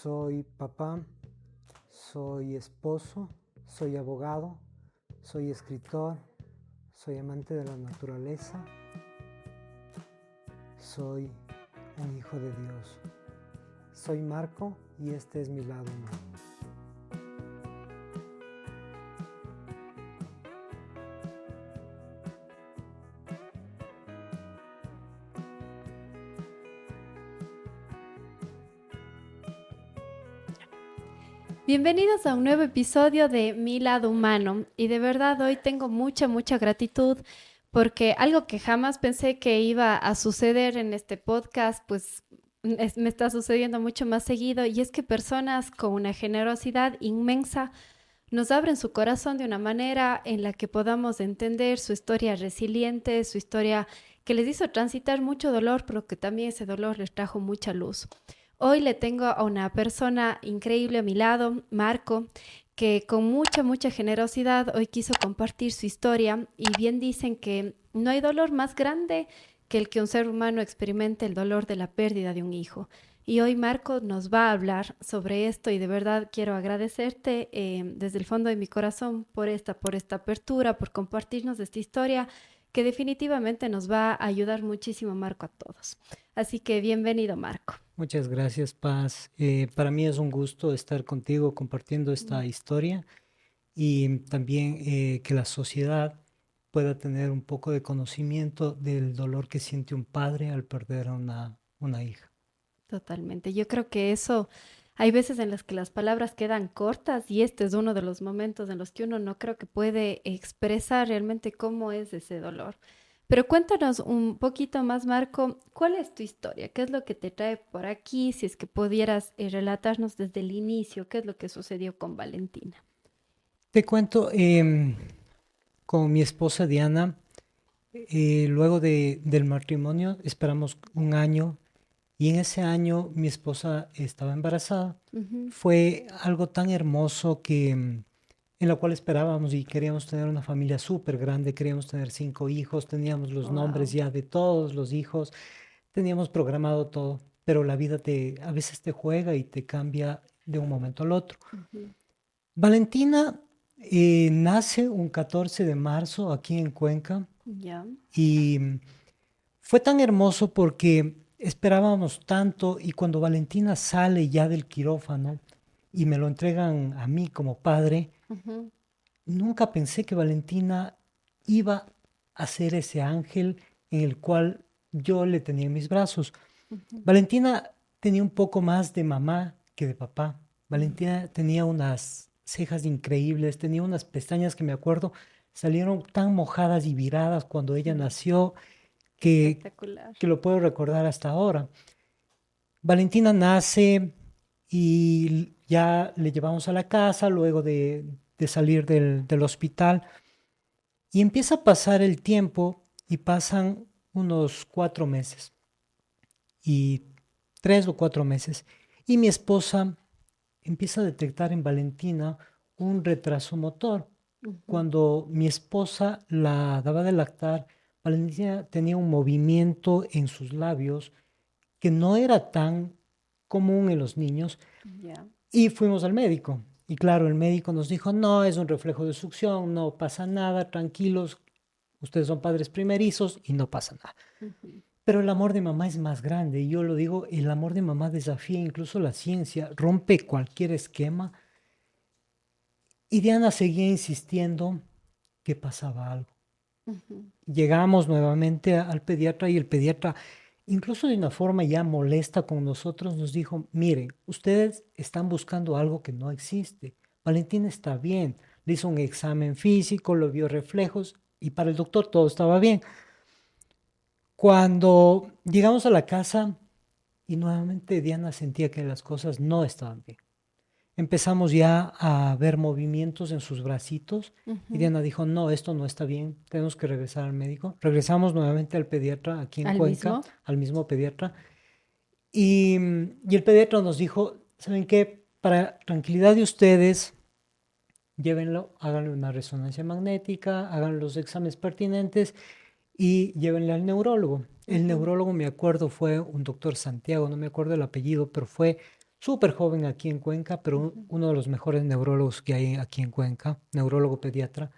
Soy papá, soy esposo, soy abogado, soy escritor, soy amante de la naturaleza, soy un hijo de Dios. Soy Marco y este es mi lado humano. Bienvenidos a un nuevo episodio de Mi Lado Humano y de verdad hoy tengo mucha gratitud porque algo que jamás pensé que iba a suceder en este podcast pues me está sucediendo mucho más seguido y es que personas con una generosidad inmensa nos abren su corazón de una manera en la que podamos entender su historia resiliente, su historia que les hizo transitar mucho dolor, pero que también ese dolor les trajo mucha luz. Hoy le tengo a una persona increíble a mi lado, Marco, que con mucha generosidad hoy quiso compartir su historia y bien dicen que no hay dolor más grande que el que un ser humano experimente el dolor de la pérdida de un hijo. Y hoy Marco nos va a hablar sobre esto y de verdad quiero agradecerte desde el fondo de mi corazón por esta apertura, por compartirnos esta historia que definitivamente nos va a ayudar muchísimo, Marco, a todos. Así que bienvenido, Marco. Muchas gracias, Paz. Para mí es un gusto estar contigo compartiendo esta historia y también que la sociedad pueda tener un poco de conocimiento del dolor que siente un padre al perder a una hija. Totalmente. Yo creo que eso, hay veces en las que las palabras quedan cortas y este es uno de los momentos en los que uno no creo que puede expresar realmente cómo es ese dolor. Pero cuéntanos un poquito más, Marco, ¿cuál es tu historia? ¿Qué es lo que te trae por aquí? Si es que pudieras relatarnos desde el inicio, ¿qué es lo que sucedió con Valentina? Te cuento, con mi esposa Diana, luego del matrimonio esperamos un año y en ese año mi esposa estaba embarazada. Ujú. Fue algo tan hermoso en lo cual esperábamos y queríamos tener una familia súper grande, queríamos tener 5 hijos, teníamos los nombres Wow. ya de todos los hijos, teníamos programado todo, pero la vida a veces te juega y te cambia de un momento al otro. Ujú. Valentina nace un 14 de marzo aquí en Cuenca Ya. y fue tan hermoso porque esperábamos tanto y cuando Valentina sale ya del quirófano y me lo entregan a mí como padre, Ujú. nunca pensé que Valentina iba a ser ese ángel en el cual yo le tenía en mis brazos. Ujú. Valentina tenía un poco más de mamá que de papá. Mm. Valentina tenía unas cejas increíbles, tenía unas pestañas que me acuerdo salieron tan mojadas y viradas cuando ella Mm. nació que, Espectacular. que lo puedo recordar hasta ahora. Valentina nace y ya le llevamos a la casa luego de salir del hospital y empieza a pasar el tiempo y pasan unos 4 meses y 3 o 4 meses y mi esposa empieza a detectar en Valentina un retraso motor. Ujú. Cuando mi esposa la daba de lactar, Valentina tenía un movimiento en sus labios que no era tan común en los niños Ya. y fuimos al médico. Y claro, el médico nos dijo, no, es un reflejo de succión, no pasa nada, tranquilos, ustedes son padres primerizos y no pasa nada. Ujú. Pero el amor de mamá es más grande y yo lo digo, el amor de mamá desafía incluso la ciencia, rompe cualquier esquema. Y Diana seguía insistiendo que pasaba algo. Ujú. Llegamos nuevamente al pediatra y el pediatra, incluso de una forma ya molesta con nosotros, nos dijo, miren, ustedes están buscando algo que no existe. Valentina está bien, le hizo un examen físico, lo vio reflejos y para el doctor todo estaba bien. Cuando llegamos a la casa y nuevamente Diana sentía que las cosas no estaban bien. Empezamos ya a ver movimientos en sus bracitos y Ujú. Diana dijo, no, esto no está bien, tenemos que regresar al médico. Regresamos nuevamente al pediatra aquí en ¿Al Cuenca, mismo? al mismo pediatra, y el pediatra nos dijo, ¿saben qué? Para tranquilidad de ustedes, llévenlo, háganle una resonancia magnética, hagan los exámenes pertinentes y llévenle al neurólogo. El Ujú. neurólogo, me acuerdo, fue un doctor Santiago, no me acuerdo el apellido, pero fue súper joven aquí en Cuenca, pero Ujú. uno de los mejores neurólogos que hay aquí en Cuenca, neurólogo pediatra.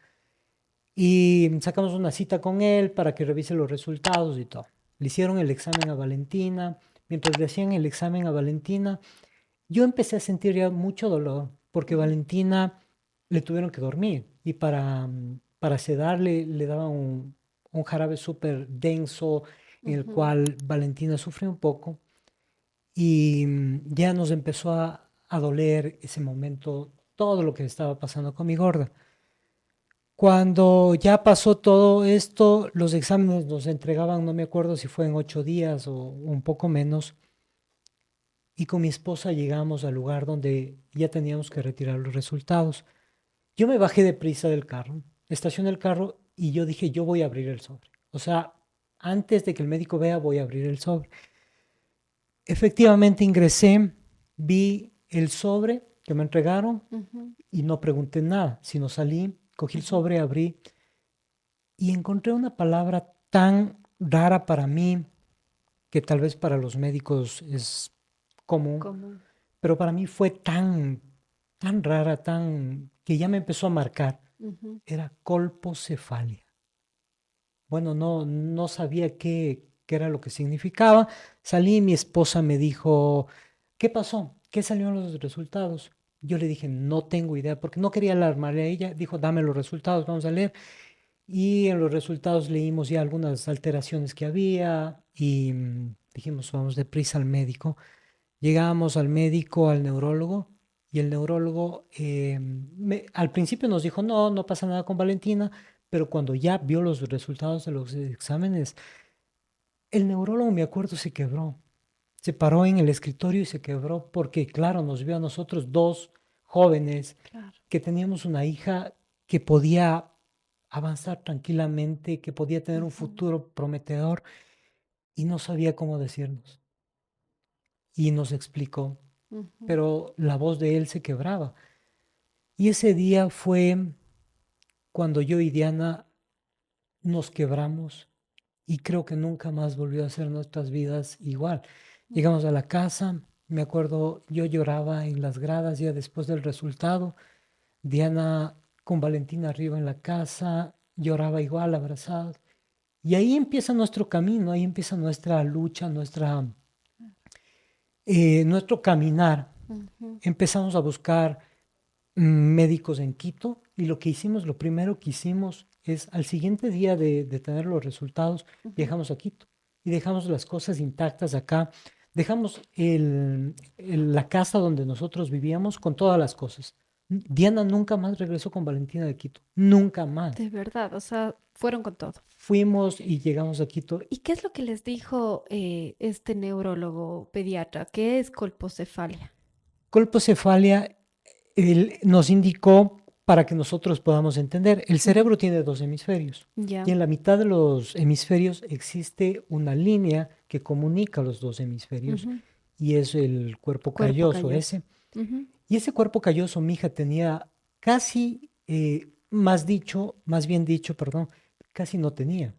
Y sacamos una cita con él para que revise los resultados y todo. Le hicieron el examen a Valentina. Mientras le hacían el examen a Valentina, yo empecé a sentir ya mucho dolor porque Ujú. Valentina le tuvieron que dormir y para sedarle le daban un jarabe súper denso en el Ujú. cual Valentina sufrió un poco y ya nos empezó a doler ese momento todo lo que estaba pasando con mi gorda. Cuando ya pasó todo esto, los exámenes nos entregaban, no me acuerdo si fue en 8 días o un poco menos, y con mi esposa llegamos al lugar donde ya teníamos que retirar los resultados. Yo me bajé deprisa del carro, estacioné el carro y yo dije, yo voy a abrir el sobre. O sea, antes de que el médico vea, voy a abrir el sobre. Efectivamente ingresé, vi el sobre que me entregaron Ujú. y no pregunté nada, sino salí, cogí el Ujú. sobre, abrí y encontré una palabra tan rara para mí, que tal vez para los médicos es común, Común. pero para mí fue tan rara, tan que ya me empezó a marcar. Ujú. Era colpocefalia. Bueno, no sabía qué era lo que significaba. Salí y mi esposa me dijo, ¿qué pasó? ¿Qué salieron los resultados? Yo le dije, no tengo idea, porque no quería alarmarle a ella. Dijo, dame los resultados, vamos a leer. Y en los resultados leímos ya algunas alteraciones que había y dijimos, vamos deprisa al médico. Llegamos al médico, al neurólogo, y el neurólogo al principio nos dijo, no, no pasa nada con Valentina, pero cuando ya vio los resultados de los exámenes, el neurólogo, me acuerdo, se quebró. Se paró en el escritorio y se quebró porque, claro, nos vio a nosotros dos jóvenes Claro. que teníamos una hija que podía avanzar tranquilamente, que podía tener un Ujú. futuro prometedor y no sabía cómo decirnos. Y nos explicó, Ujú. pero la voz de él se quebraba. Y ese día fue cuando yo y Diana nos quebramos y creo que nunca más volvió a ser nuestras vidas igual. Llegamos a la casa, me acuerdo, yo lloraba en las gradas ya después del resultado. Diana con Valentina arriba en la casa, lloraba igual, abrazados. Y ahí empieza nuestro camino, ahí empieza nuestra lucha, nuestro caminar. Ujú. Empezamos a buscar médicos en Quito y lo que hicimos, lo primero que hicimos es al siguiente día de tener los resultados, Ujú. viajamos a Quito y dejamos las cosas intactas acá. Dejamos la casa donde nosotros vivíamos con todas las cosas. Diana nunca más regresó con Valentina de Quito, nunca más. De verdad, o sea, fueron con todo. Fuimos y llegamos a Quito. ¿Y qué es lo que les dijo este neurólogo pediatra? ¿Qué es colpocefalia? Colpocefalia, él nos indicó para que nosotros podamos entender. El Ujú. cerebro tiene dos hemisferios y Ya. en la mitad de los hemisferios existe una línea que comunica los dos hemisferios Ujú. y es el cuerpo Cuerpo calloso calloso. ese. Ujú. Y ese cuerpo calloso, mi hija tenía casi, más bien dicho, perdón, casi no tenía.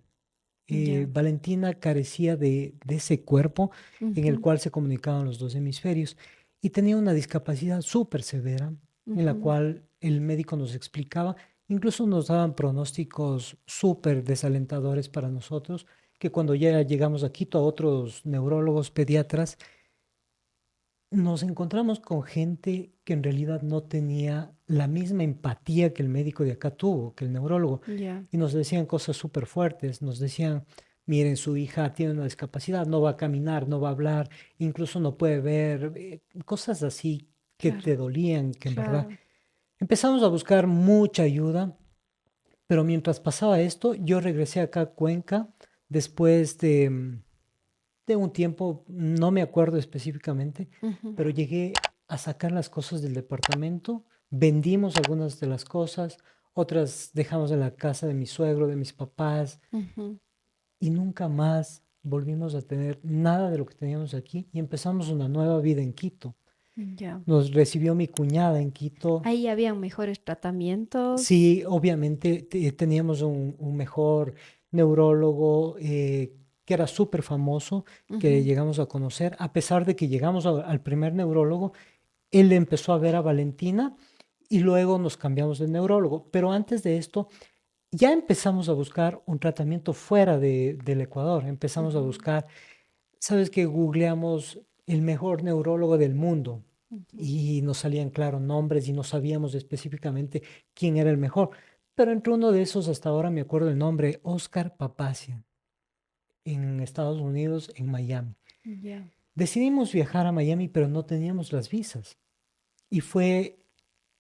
Ya. Valentina carecía de ese cuerpo en el Ujú. cual se comunicaban los dos hemisferios y tenía una discapacidad súper severa en la Ujú. cual el médico nos explicaba, incluso nos daban pronósticos súper desalentadores para nosotros, que cuando ya llegamos a Quito a otros neurólogos, pediatras, nos encontramos con gente que en realidad no tenía la misma empatía que el médico de acá tuvo, que el neurólogo, Ya. y nos decían cosas súper fuertes, nos decían, miren, su hija tiene una discapacidad, no va a caminar, no va a hablar, incluso no puede ver, cosas así que Claro. te dolían, que en verdad. Claro. Empezamos a buscar mucha ayuda, pero mientras pasaba esto, yo regresé acá a Cuenca después de un tiempo, no me acuerdo específicamente, Ujú. pero llegué a sacar las cosas del departamento, vendimos algunas de las cosas, otras dejamos en la casa de mi suegro, de mis papás, Ujú. y nunca más volvimos a tener nada de lo que teníamos aquí y empezamos una nueva vida en Quito. Ya. Nos recibió mi cuñada en Quito. Ahí habían mejores tratamientos. Sí, obviamente teníamos un mejor neurólogo, que era súper famoso, que Ujú. llegamos a conocer, a pesar de que llegamos al primer neurólogo, él empezó a ver a Valentina y luego nos cambiamos de neurólogo. Pero antes de esto, ya empezamos a buscar un tratamiento fuera del Ecuador. Empezamos a Ujú. buscar, sabes que googleamos el mejor neurólogo del mundo Ujú. y nos salían, claro, nombres y no sabíamos específicamente quién era el mejor. Pero entre uno de esos, hasta ahora me acuerdo el nombre, Oscar Papazian, en Estados Unidos, en Miami. Ya. Decidimos viajar a Miami, pero no teníamos las visas. Y fue,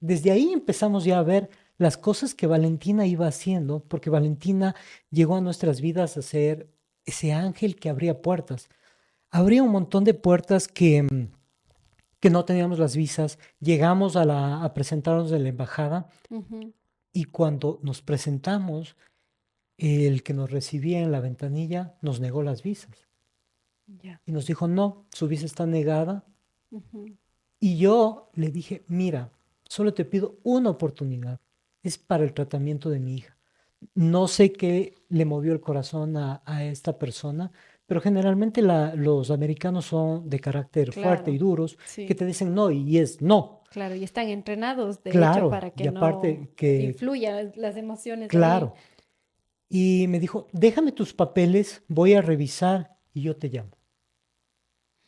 desde ahí empezamos ya a ver las cosas que Valentina iba haciendo, porque Valentina llegó a nuestras vidas a ser ese ángel que abría puertas. Abría un montón de puertas que no teníamos las visas. Llegamos a presentarnos en la embajada Ujú. y cuando nos presentamos, el que nos recibía en la ventanilla nos negó las visas Ya. y nos dijo, no, su visa está negada. Ujú. Y yo le dije, mira, solo te pido una oportunidad. Es para el tratamiento de mi hija. No sé qué le movió el corazón a esta persona, pero generalmente los americanos son de carácter fuerte y Claro, duros, que sí, te dicen no y es no. claro, y están entrenados, de hecho, Claro, para que y no aparte que, influyan las emociones ahí. claro. Y me dijo, déjame tus papeles, voy a revisar y yo te llamo.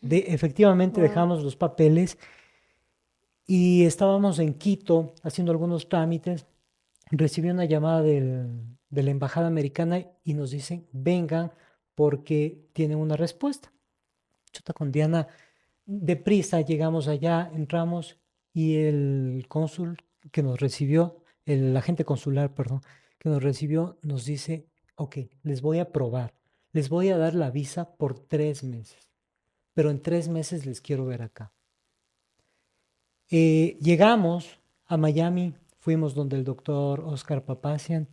Efectivamente Wow. dejamos los papeles y estábamos en Quito haciendo algunos trámites. Recibí una llamada de la embajada americana y nos dicen, vengan porque tienen una respuesta. Chuta, con Diana, deprisa llegamos allá, entramos y el cónsul que nos recibió, el agente consular, perdón, que nos recibió, nos dice, ok, les voy a probar, les voy a dar la visa por 3 meses, pero en 3 meses les quiero ver acá. Llegamos a Miami, fuimos donde el doctor Oscar Papazian.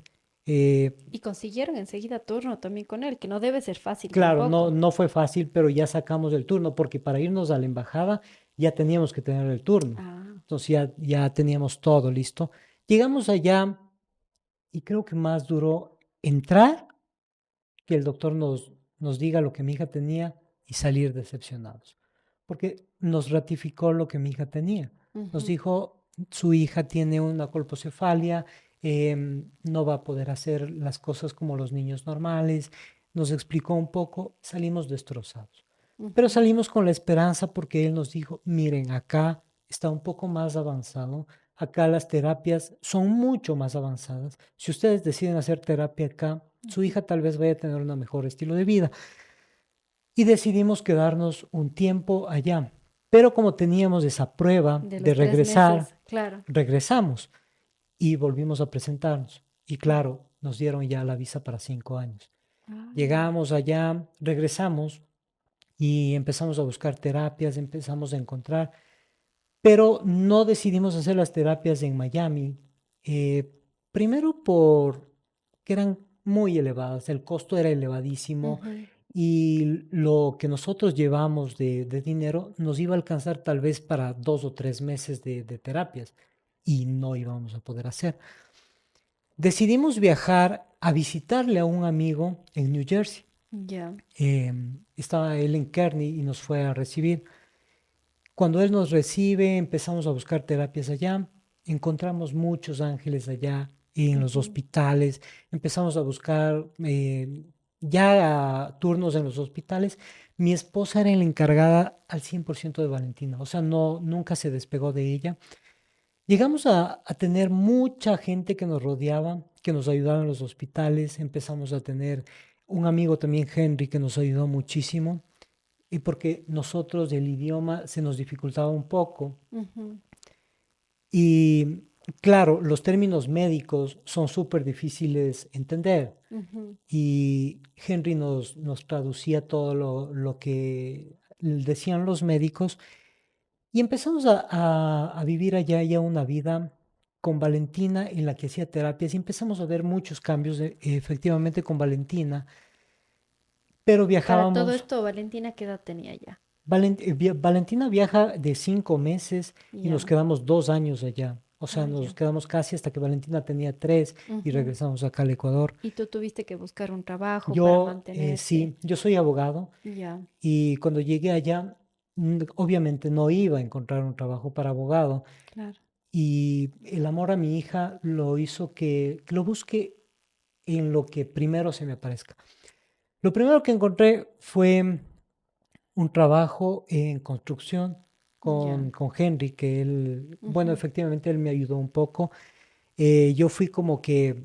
Eh, Y consiguieron enseguida turno también con él, que no debe ser fácil claro, no, tampoco. no fue fácil, pero ya sacamos el turno, porque para irnos a la embajada ya teníamos que tener el turno. Ah. Entonces ya teníamos todo listo. Llegamos allá y creo que más duró entrar que el doctor nos diga lo que mi hija tenía y salir decepcionados. Porque nos ratificó lo que mi hija tenía. Nos Ujú. dijo, su hija tiene una colpocefalia, no va a poder hacer las cosas como los niños normales. Nos explicó un poco, salimos destrozados. Pero Ujú. salimos con la esperanza porque él nos dijo, miren, acá está un poco más avanzado, acá las terapias son mucho más avanzadas. Si ustedes deciden hacer terapia acá, su Ujú. hija tal vez vaya a tener un mejor estilo de vida. Y decidimos quedarnos un tiempo allá. Pero como teníamos esa prueba De de los tres regresar, meses, claro. regresamos y volvimos a presentarnos. Y claro, nos dieron ya la visa para 5 años. Ah, ya. Llegamos allá, regresamos y empezamos a buscar terapias, empezamos a encontrar, pero no decidimos hacer las terapias en Miami. eh, Primero por que eran muy elevadas, el costo era elevadísimo Ujú. y lo que nosotros llevamos de dinero nos iba a alcanzar tal vez para 2 o 3 meses de terapias y no íbamos a poder hacer. Decidimos viajar a visitarle a un amigo en New Jersey. Ya. Estaba él en Kearney y nos fue a recibir. Cuando él nos recibe, empezamos a buscar terapias allá. Encontramos muchos ángeles allá en los Ujú. hospitales. Empezamos a buscar ya turnos en los hospitales. Mi esposa era la encargada al 100% de Valentina, o sea, no, nunca se despegó de ella. Llegamos a tener mucha gente que nos rodeaba, que nos ayudaba en los hospitales. Empezamos a tener un amigo también, Henry, que nos ayudó muchísimo. Y porque nosotros el idioma se nos dificultaba un poco. Ujú. Y claro, los términos médicos son súper difíciles de entender. Ujú. Y Henry nos traducía todo lo que decían los médicos. Y empezamos a vivir allá ya una vida con Valentina en la que hacía terapias y empezamos a ver muchos cambios efectivamente con Valentina, pero Para todo viajábamos. esto, Valentina, ¿qué edad tenía ya? Valentina viaja de 5 meses y nos Ya. quedamos 2 años allá. O sea, Ah, nos ya. quedamos casi hasta que Valentina tenía 3 y Ujú. regresamos acá al Ecuador. Y tú tuviste que buscar un trabajo para Yo, mantenerte. sí, yo soy abogado Ya, y cuando llegué allá, obviamente no iba a encontrar un trabajo para abogado claro. y el amor a mi hija lo hizo que lo busque en lo que primero se me aparezca. Lo primero que encontré fue un trabajo en construcción Ya. con Henry, que él, bueno, Ujú. efectivamente él me ayudó un poco. Yo fui como que,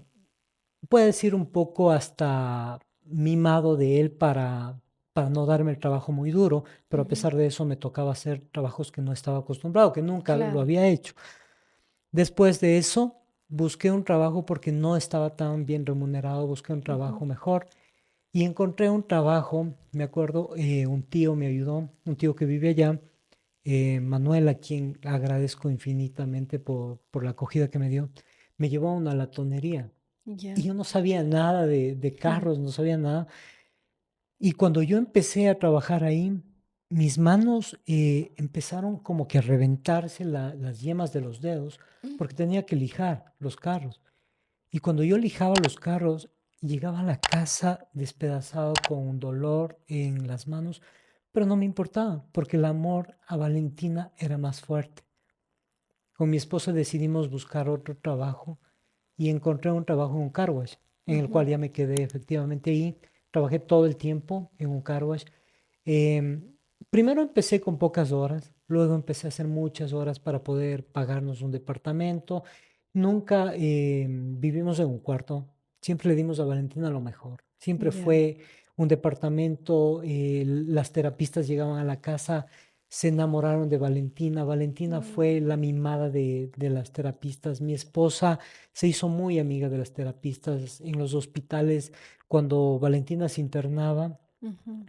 puede decir un poco hasta mimado de él para no darme el trabajo muy duro, pero a Ujú. pesar de eso me tocaba hacer trabajos que no estaba acostumbrado, que nunca lo Claro. había hecho. Después de eso, busqué un trabajo porque no estaba tan bien remunerado, busqué un Ujú. trabajo mejor y encontré un trabajo, me acuerdo, un tío me ayudó, un tío que vive allá, Manuel, a quien agradezco infinitamente por la acogida que me dio, me llevó a una latonería y Ya. yo no sabía nada de carros, no sabía nada. Y cuando yo empecé a trabajar ahí, mis manos empezaron como que a reventarse las yemas de los dedos Mm. porque tenía que lijar los carros. Y cuando yo lijaba los carros, llegaba a la casa despedazado con un dolor en las manos, pero no me importaba porque el amor a Valentina era más fuerte. Con mi esposa decidimos buscar otro trabajo y encontré un trabajo en un car wash, en el Ujú. cual ya me quedé efectivamente ahí. Trabajé todo el tiempo en un car wash. Em, Primero empecé con pocas horas, luego empecé a hacer muchas horas para poder pagarnos un departamento. Nunca vivimos en un cuarto, siempre le dimos a Valentina lo mejor. Siempre Ya. fue un departamento, las terapistas llegaban a la casa, se enamoraron de Valentina. Valentina fue Mm. la mimada de las terapistas. Mi esposa se hizo muy amiga de las terapistas en los hospitales. Cuando Valentina se internaba, Ujú.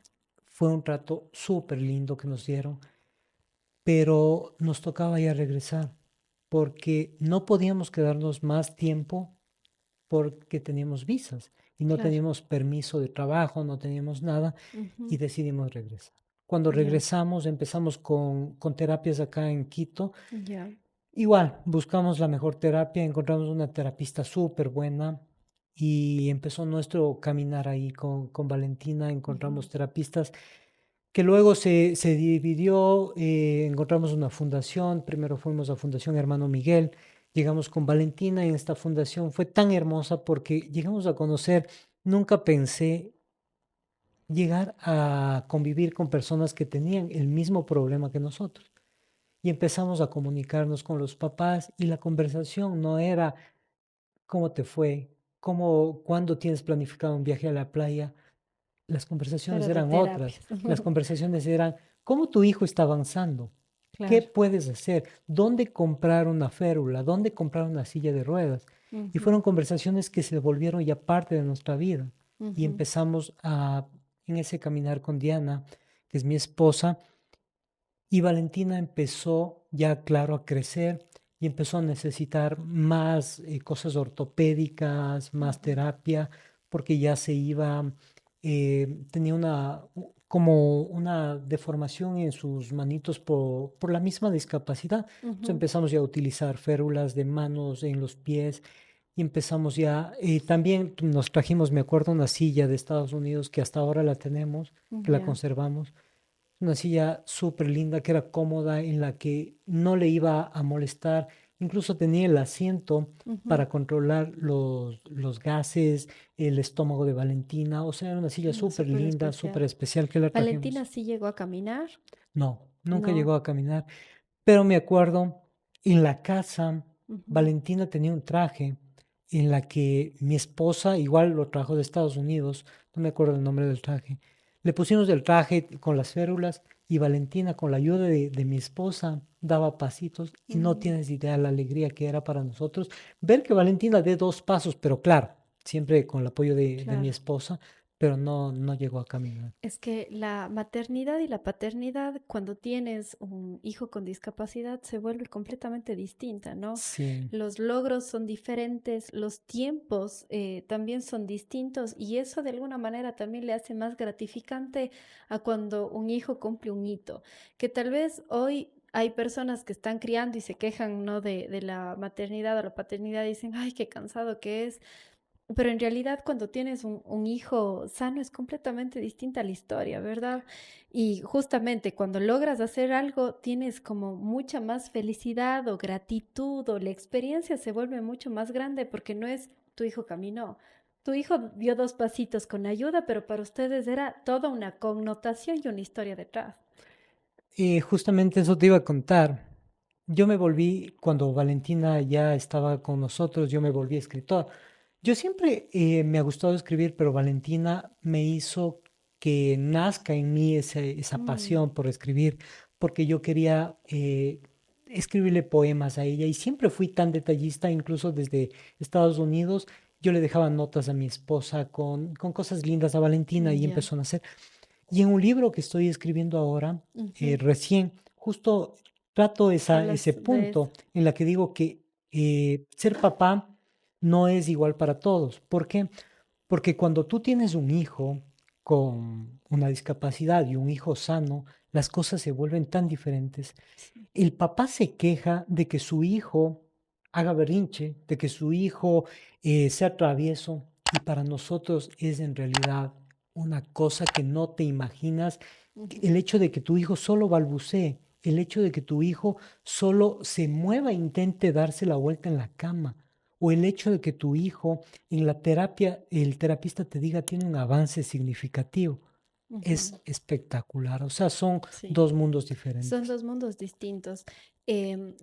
fue un trato súper lindo que nos dieron, pero nos tocaba ya regresar porque no podíamos quedarnos más tiempo porque teníamos visas y no Claro. teníamos permiso de trabajo, no teníamos nada y Ujú. decidimos regresar. Cuando Ya. regresamos empezamos con terapias acá en Quito. Ya. Igual, buscamos la mejor terapia, encontramos una terapista súper buena y empezó nuestro caminar ahí con Valentina, Ujú. encontramos terapistas que luego se dividió, encontramos una fundación, primero fuimos a Fundación Hermano Miguel, llegamos con Valentina en esta fundación, fue tan hermosa porque llegamos a conocer, nunca pensé llegar a convivir con personas que tenían el mismo problema que nosotros. Y empezamos a comunicarnos con los papás y la conversación no era cómo te fue, cómo, cuándo tienes planificado un viaje a la playa. Las conversaciones Pero de eran otras. terapias. Las conversaciones eran cómo tu hijo está avanzando, qué Claro. puedes hacer, dónde comprar una férula, dónde comprar una silla de ruedas. Y Ujú. fueron conversaciones que se volvieron ya parte de nuestra vida. Y Ujú. empezamos en ese caminar con Diana, que es mi esposa, y Valentina empezó ya, claro, a crecer y empezó a necesitar más cosas ortopédicas, más Ujú. terapia, porque ya se iba, tenía como una deformación en sus manitos por la misma discapacidad. Entonces Ujú. empezamos ya a utilizar férulas de manos en los pies y empezamos ya, también nos trajimos, me acuerdo, una silla de Estados Unidos que hasta ahora la tenemos, que la Ya. conservamos, una silla súper linda que era cómoda, en la que no le iba a molestar. Incluso tenía el asiento Ujú. para controlar los gases, el estómago de Valentina. O sea, era una silla Mm. súper Súper linda, especial. súper especial que la Valentina trajimos. sí llegó a caminar. No, nunca No. llegó a caminar. Pero me acuerdo, en la casa, Ujú. Valentina tenía un traje en la que mi esposa, igual lo trajo de Estados Unidos, no me acuerdo el nombre del traje. Le pusimos el traje con las férulas y Valentina, con la ayuda de mi esposa, daba pasitos y no Mm. tienes idea la alegría que era para nosotros ver que Valentina dé 2 pasos, pero claro, siempre con el apoyo de mi Claro. esposa, pero no llegó a caminar. Es que la maternidad y la paternidad, cuando tienes un hijo con discapacidad, se vuelve completamente distinta, ¿no? Sí, Los logros son diferentes, los tiempos también son distintos y eso de alguna manera también le hace más gratificante a cuando un hijo cumple un hito, que tal vez hoy hay personas que están criando y se quejan, ¿no? de la maternidad o la paternidad y dicen, ay, qué cansado que es. Pero en realidad cuando tienes un hijo sano es completamente distinta la historia, ¿verdad? Y justamente cuando logras hacer algo tienes como mucha más felicidad o gratitud o la experiencia se vuelve mucho más grande porque no es tu hijo caminó. Tu hijo dio dos pasitos con ayuda, pero para ustedes era toda una connotación y una historia detrás. Justamente eso te iba a contar. Yo me volví, cuando Valentina ya estaba con nosotros, yo me volví escritor. Yo siempre me ha gustado escribir, pero Valentina me hizo que nazca en mí esa Mm, pasión por escribir, porque yo quería escribirle poemas a ella y siempre fui tan detallista, incluso desde Estados Unidos. Yo le dejaba notas a mi esposa con cosas lindas a Valentina y ya. empezó a nacer. Y en un libro que estoy escribiendo ahora, Ujú. recién, justo trato ese Hablas de eso. punto en la que digo que ser papá no es igual para todos. ¿Por qué? Porque cuando tú tienes un hijo con una discapacidad y un hijo sano, las cosas se vuelven tan diferentes. Sí. El papá se queja de que su hijo haga berrinche, de que su hijo sea travieso, y para nosotros es en realidad una cosa que no te imaginas. Ujú. El hecho de que tu hijo solo balbucee, el hecho de que tu hijo solo se mueva e intente darse la vuelta en la cama, o el hecho de que tu hijo en la terapia, el terapista te diga tiene un avance significativo, Ujú. es espectacular. O sea, son Sí. dos mundos Son diferentes. dos mundos distintos.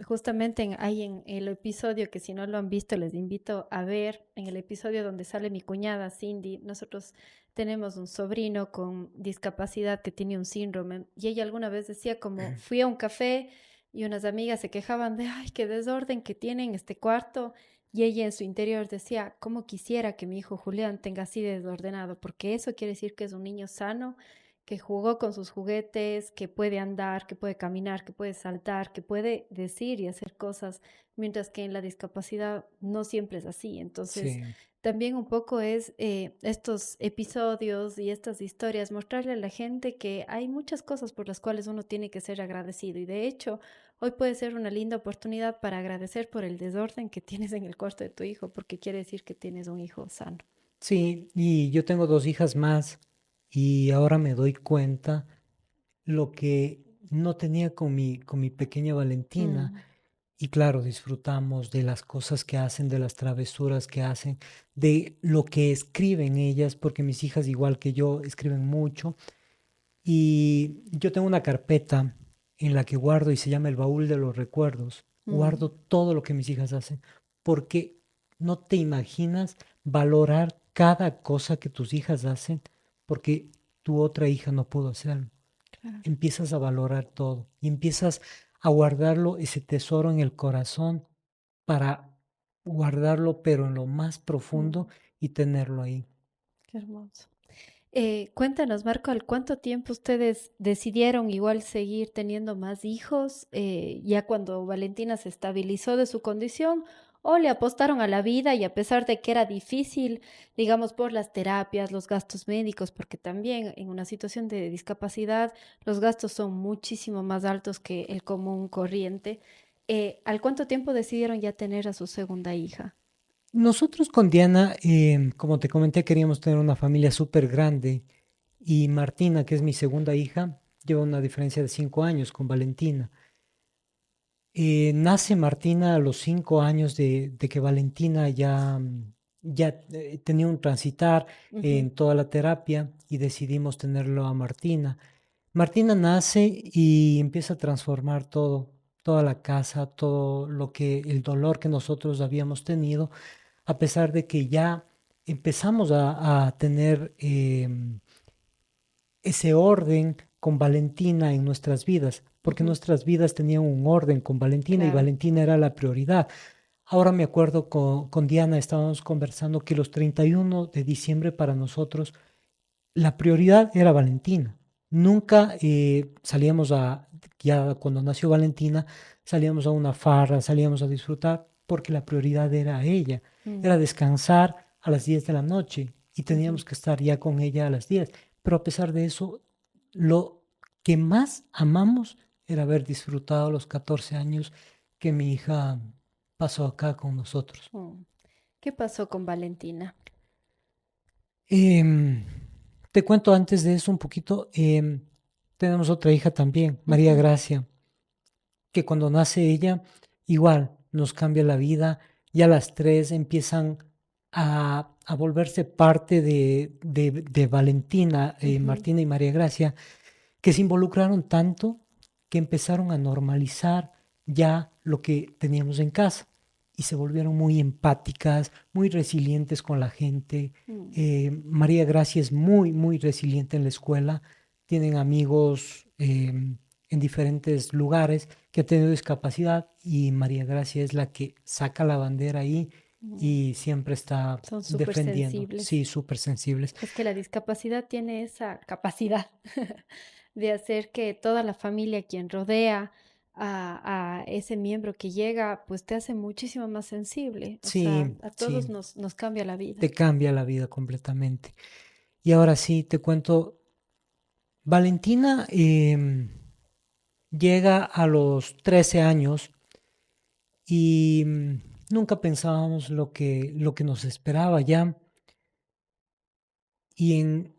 Justamente hay en el episodio que si no lo han visto les invito a ver, en el episodio donde sale mi cuñada Cindy, nosotros tenemos un sobrino con discapacidad que tiene un síndrome y ella alguna vez decía como fui a un café y unas amigas se quejaban de, ay, qué desorden que tiene en este cuarto y ella en su interior decía, cómo quisiera que mi hijo Julián tenga así de desordenado, porque eso quiere decir que es un niño sano que jugó con sus juguetes, que puede andar, que puede caminar, que puede saltar, que puede decir y hacer cosas, mientras que en la discapacidad no siempre es así. Entonces, Sí. también un poco es estos episodios y estas historias, mostrarle a la gente que hay muchas cosas por las cuales uno tiene que ser agradecido. Y de hecho, hoy puede ser una linda oportunidad para agradecer por el desorden que tienes en el cuarto de tu hijo, porque quiere decir que tienes un hijo sano. Sí, y yo tengo dos hijas más y ahora me doy cuenta lo que no tenía con mi pequeña Valentina. Mm, Y claro, disfrutamos de las cosas que hacen, de las travesuras que hacen, de lo que escriben ellas, porque mis hijas, igual que yo, escriben mucho. Y yo tengo una carpeta en la que guardo y se llama el baúl de los recuerdos. mm, Guardo todo lo que mis hijas hacen, porque no te imaginas valorar cada cosa que tus hijas hacen, porque tu otra hija no pudo hacerlo. claro. Empiezas a valorar todo y empiezas a guardarlo, ese tesoro en el corazón, para guardarlo, pero en lo más profundo Mm, y tenerlo ahí. qué hermoso. Cuéntanos, Marco, ¿al cuánto tiempo ustedes decidieron igual seguir teniendo más hijos, ya cuando Valentina se estabilizó de su condición, o le apostaron a la vida y a pesar de que era difícil, digamos, por las terapias, los gastos médicos, porque también en una situación de discapacidad los gastos son muchísimo más altos que el común corriente, ¿al cuánto tiempo decidieron ya tener a su segunda hija? Nosotros con Diana, como te comenté, queríamos tener una familia súper grande, y Martina, que es mi segunda hija, lleva una diferencia de 5 años con Valentina. Nace Martina a los 5 años de que Valentina ya tenía un transitar Ujú. en toda la terapia y decidimos tenerlo a Martina. Martina nace y empieza a transformar todo, toda la casa, todo lo que, el dolor que nosotros habíamos tenido, a pesar de que ya empezamos a tener ese orden con Valentina en nuestras vidas, porque Ujú. nuestras vidas tenían un orden con Valentina y Claro. Valentina era la prioridad. Ahora me acuerdo con Diana, estábamos conversando que los 31 de diciembre para nosotros la prioridad era Valentina. Nunca salíamos ya cuando nació Valentina, salíamos a una farra, salíamos a disfrutar, porque la prioridad era ella. Mm, Era descansar a las 10 de la noche y ujú. teníamos que estar ya con ella a las 10. Pero a pesar de eso, lo que más amamos era haber disfrutado los 14 años que mi hija pasó acá con nosotros. Mm. ¿Qué pasó con Valentina? Em, Te cuento antes de eso un poquito. Tenemos otra hija también, María Ujú. Gracia, que cuando nace ella, igual nos cambia la vida. Ya las tres empiezan a volverse parte de Valentina, Ujú. Martina y María Gracia, que se involucraron tanto que empezaron a normalizar ya lo que teníamos en casa y se volvieron muy empáticas, muy resilientes con la gente. Mm. María Gracia es muy, muy resiliente en la escuela. Tienen amigos en diferentes lugares que han tenido discapacidad y María Gracia es la que saca la bandera ahí Mm. y siempre está Son súper defendiendo. sensibles. Sí, súper sensibles. Es que la discapacidad tiene esa capacidad de hacer que toda la familia, quien rodea a ese miembro que llega, pues te hace muchísimo más sensible. O sea, Sí, a todos sí, nos cambia la vida. te cambia la vida completamente. Y ahora sí, te cuento, Valentina llega a los 13 años y nunca pensábamos lo que nos esperaba ya. Y en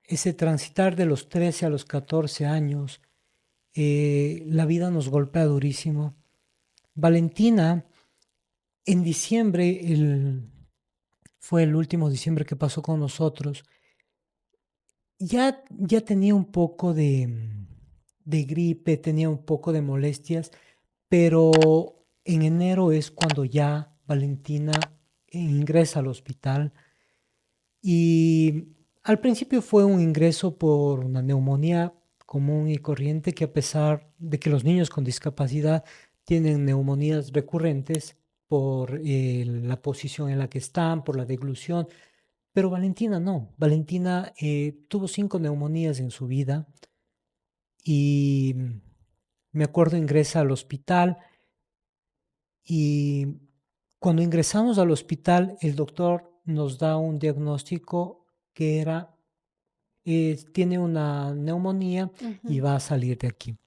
ese transitar de los 13 a los 14 años, la vida nos golpea durísimo. Valentina, en diciembre, fue el último diciembre que pasó con nosotros. Ya tenía un poco de gripe, tenía un poco de molestias, pero en enero es cuando ya Valentina ingresa al hospital y al principio fue un ingreso por una neumonía común y corriente que a pesar de que los niños con discapacidad tienen neumonías recurrentes por la posición en la que están, por la deglución, pero Valentina no. Valentina tuvo 5 neumonías en su vida y me acuerdo ingresa al hospital y cuando ingresamos al hospital el doctor nos da un diagnóstico que era, tiene una neumonía y Ujú. va a salir de aquí.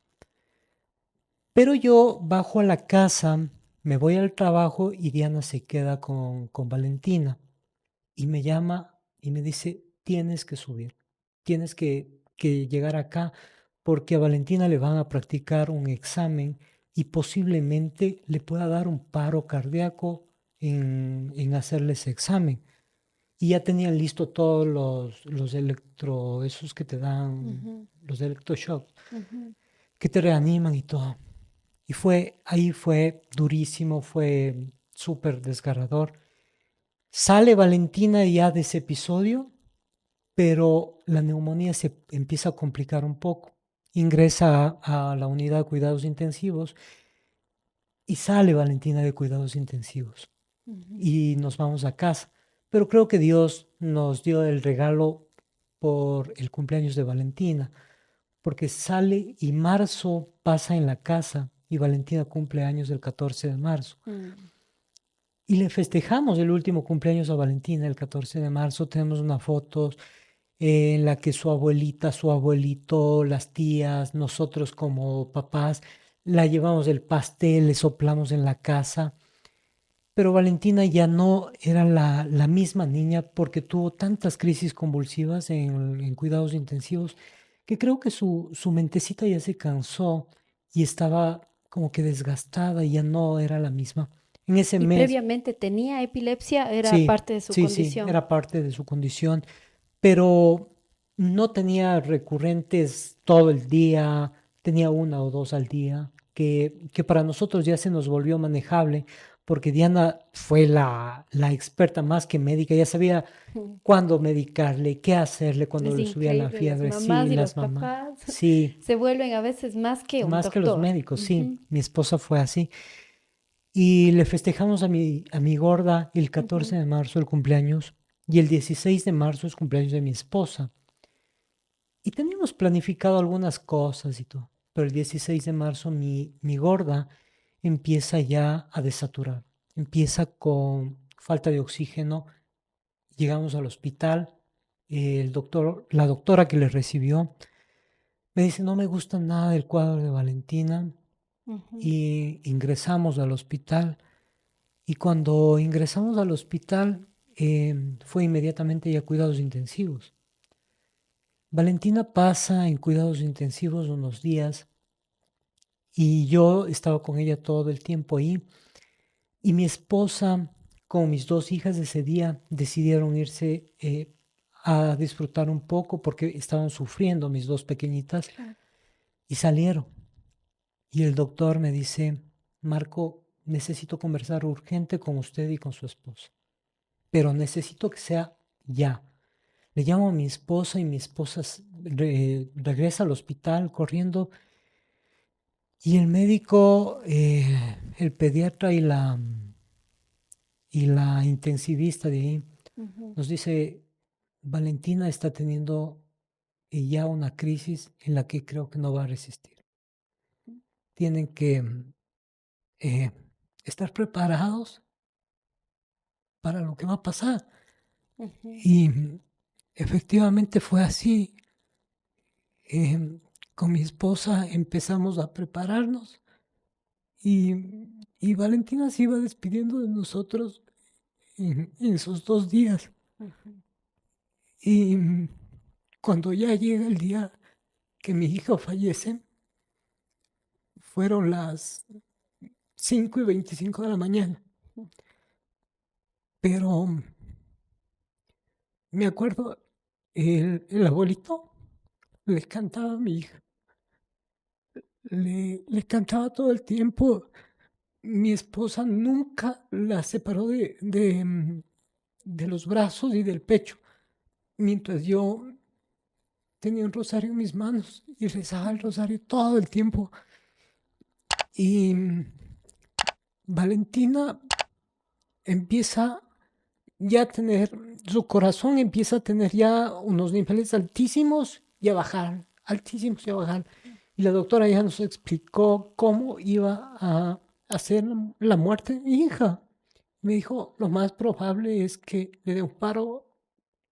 Pero yo bajo a la casa, me voy al trabajo y Diana se queda con Valentina. Y me llama y me dice, tienes que subir, tienes que llegar acá porque a Valentina le van a practicar un examen y posiblemente le pueda dar un paro cardíaco en hacerle ese examen. Y ya tenían listo todos los esos que te dan, Ujú. los electroshocks, Ujú. que te reaniman y todo. Y ahí fue durísimo, fue súper desgarrador. Sale Valentina ya de ese episodio, pero la neumonía se empieza a complicar un poco. Ingresa a la unidad de cuidados intensivos y sale Valentina de cuidados intensivos Ujú. y nos vamos a casa. Pero creo que Dios nos dio el regalo por el cumpleaños de Valentina, porque sale y marzo pasa en la casa y Valentina cumple años el 14 de marzo. Mm. Y le festejamos el último cumpleaños a Valentina el 14 de marzo. Tenemos una foto en la que su abuelita, su abuelito, las tías, nosotros como papás, la llevamos el pastel, le soplamos en la casa. Pero Valentina ya no era la misma niña porque tuvo tantas crisis convulsivas en cuidados intensivos que creo que su mentecita ya se cansó y estaba como que desgastada y ya no era la misma. En ese ¿Y mes, previamente tenía epilepsia? ¿Era sí, parte de su sí, condición? era parte de su condición, pero no tenía recurrentes todo el día, tenía una o dos al día, que para nosotros ya se nos volvió manejable, porque Diana fue la experta más que médica, ya sabía Mm. cuándo medicarle, qué hacerle cuando Es le subía la increíble, las fiebre, sí, mamás y los las mamás, papás sí, se vuelven a veces más que un más que los doctor. médicos, sí, Ujú. mi esposa fue así. Y le festejamos a mi gorda el 14 Ujú. de marzo el cumpleaños y el 16 de marzo es cumpleaños de mi esposa. Y teníamos planificado algunas cosas y todo, pero el 16 de marzo mi gorda empieza ya a desaturar, empieza con falta de oxígeno, llegamos al hospital, la doctora que le recibió Me dice, no me gusta nada el cuadro de Valentina. Ujú. Y ingresamos al hospital. Y cuando ingresamos al hospital, fue inmediatamente ya a cuidados intensivos. Valentina pasa en cuidados intensivos unos días y yo estaba con ella todo el tiempo ahí. Y mi esposa, con mis dos hijas de ese día, decidieron irse a disfrutar un poco porque estaban sufriendo mis dos pequeñitas Claro. y salieron. Y el doctor me dice, Marco, necesito conversar urgente con usted y con su esposa, pero necesito que sea ya. Le llamo a mi esposa y mi esposa regresa al hospital corriendo y el médico, el pediatra y la intensivista de ahí Ujú. nos dice, Valentina está teniendo ya una crisis en la que creo que no va a resistir. Tienen que eh, estar preparados para lo que va a pasar. Ujú. Y efectivamente fue así. Con mi esposa empezamos a prepararnos y, y Valentina se iba despidiendo de nosotros en esos 2 días. Ujú. Y cuando ya llega el día que mi hija fallece, fueron las 5:25 de la mañana. Pero me acuerdo, el abuelito le cantaba a mi hija, le cantaba todo el tiempo. Mi esposa nunca la separó de los brazos y del pecho, mientras yo tenía un rosario en mis manos y rezaba el rosario todo el tiempo. Y Valentina empieza ya a tener, su corazón empieza a tener ya unos niveles altísimos y a bajar, altísimos y a bajar. Y la doctora ya nos explicó cómo iba a hacer la muerte de mi hija. Me dijo, lo más probable es que le dé un paro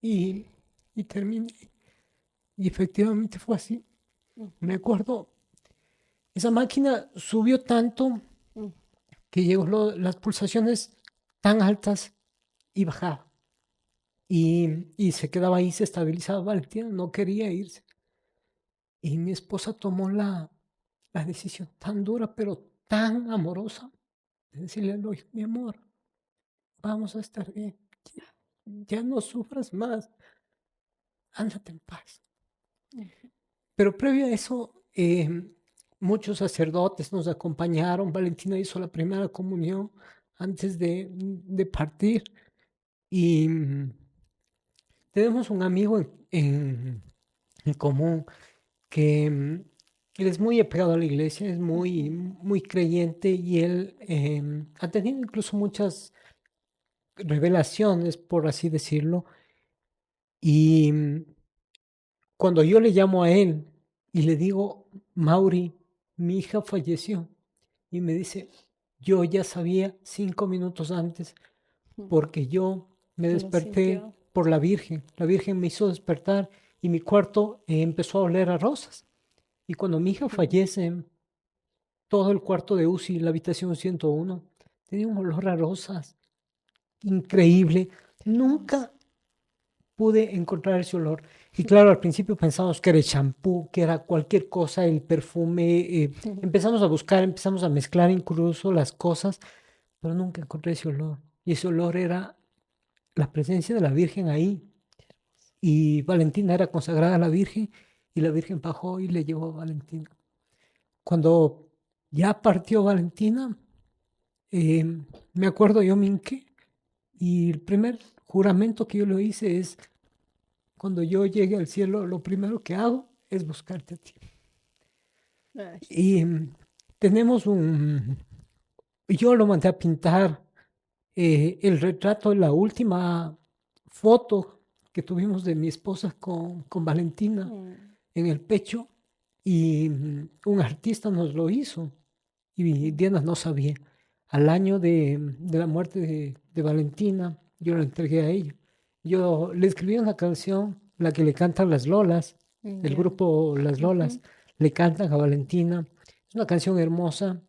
y, y termine. Y efectivamente fue así. Me Ujú. acuerdo, esa máquina subió tanto Ujú. que llegó las pulsaciones tan altas y bajaba. Y se quedaba ahí, se estabilizaba. Valentina no quería irse. Y mi esposa tomó la decisión tan dura, pero tan amorosa, de decirle a Eloy, mi amor, vamos a estar bien. Ya no sufras más. Ándate en paz. Ujú. Pero previo a eso, muchos sacerdotes nos acompañaron. Valentina hizo la primera comunión antes de partir. Y tenemos un amigo en común que él es muy apegado a la iglesia, es muy, Ujú. muy creyente y él ha tenido incluso muchas revelaciones, por así decirlo. Y cuando yo le llamo a él y le digo, Mauri, mi hija falleció, y me dice, yo ya sabía 5 minutos antes Ujú. porque yo me Lo desperté sintió. por la Virgen me hizo despertar y mi cuarto empezó a oler a rosas. Y cuando mi hija Ujú. fallece, todo el cuarto de UCI, la habitación 101, tenía un olor a rosas increíble. Hermoso. Nunca pude encontrar ese olor. Y claro, al principio pensamos que era el champú, que era cualquier cosa, el perfume. Empezamos a buscar, empezamos a mezclar incluso las cosas, pero nunca encontré ese olor. Y ese olor era la presencia de la Virgen ahí. Y Valentina era consagrada a la Virgen y la Virgen bajó y le llevó a Valentina. Cuando ya partió Valentina, eh, me acuerdo yo me hinqué y el primer juramento que yo lo hice es, cuando yo llegue al cielo, lo primero que hago es buscarte a ti. Ay. Y tenemos yo lo mandé a pintar el retrato, la última foto que tuvimos de mi esposa con Valentina Mm. en el pecho y un artista nos lo hizo y Mm. Diana no sabía. Al año de la muerte de Valentina, yo lo entregué a ella. Yo le escribí una canción, la que le cantan las Lolas, el Ya. grupo Las Ujú. Lolas. le cantan a Valentina. Es una canción hermosa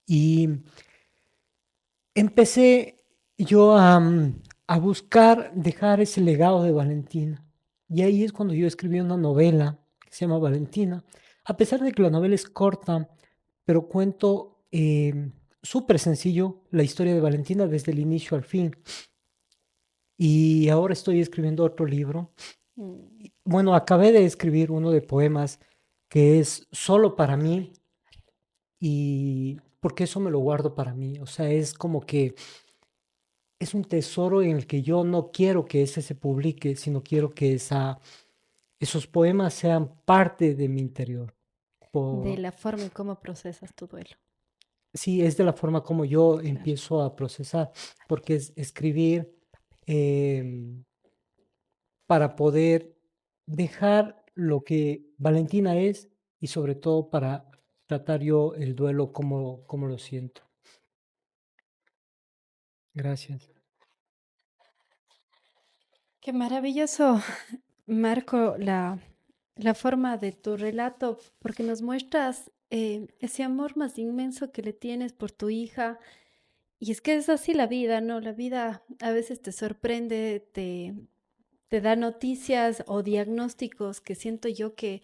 y empecé yo a buscar dejar ese legado de Valentina. Y ahí es cuando yo escribí una novela que se llama Valentina. A pesar de que la novela es corta, pero cuento súper sencillo la historia de Valentina desde el inicio al fin. Y ahora estoy escribiendo otro libro. Mm. Bueno, acabé de escribir uno de poemas que es solo para mí y porque eso me lo guardo para mí. O sea, es como que es un tesoro en el que yo no quiero que ese se publique, sino quiero que esos poemas sean parte de mi interior. De Por, la forma en cómo procesas tu duelo. sí, es de la forma como yo Claro. empiezo a procesar, porque es escribir em, para poder dejar lo que Valentina es y sobre todo para tratar yo el duelo como lo siento. Gracias. Qué maravilloso, Marco, la forma de tu relato, porque nos muestras ese amor más inmenso que le tienes por tu hija. Y es que es así la vida, ¿no? La vida a veces te sorprende, te da noticias o diagnósticos que siento yo que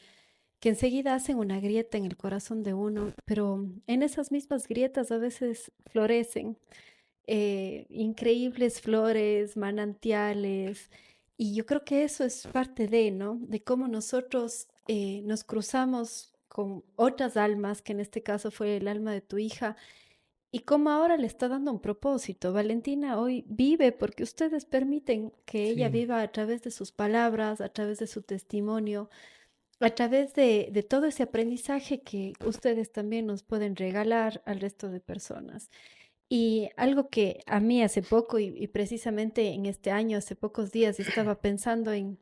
enseguida hacen una grieta en el corazón de uno, pero en esas mismas grietas a veces florecen increíbles flores, manantiales, y yo creo que eso es parte de, ¿no? De cómo nosotros nos cruzamos con otras almas, que en este caso fue el alma de tu hija, y cómo ahora le está dando un propósito. Valentina hoy vive porque ustedes permiten que ella Sí, viva a través de sus palabras, a través de su testimonio, a través de todo ese aprendizaje que ustedes también nos pueden regalar al resto de personas. Y algo que a mí hace poco y precisamente en este año, hace pocos días, estaba pensando en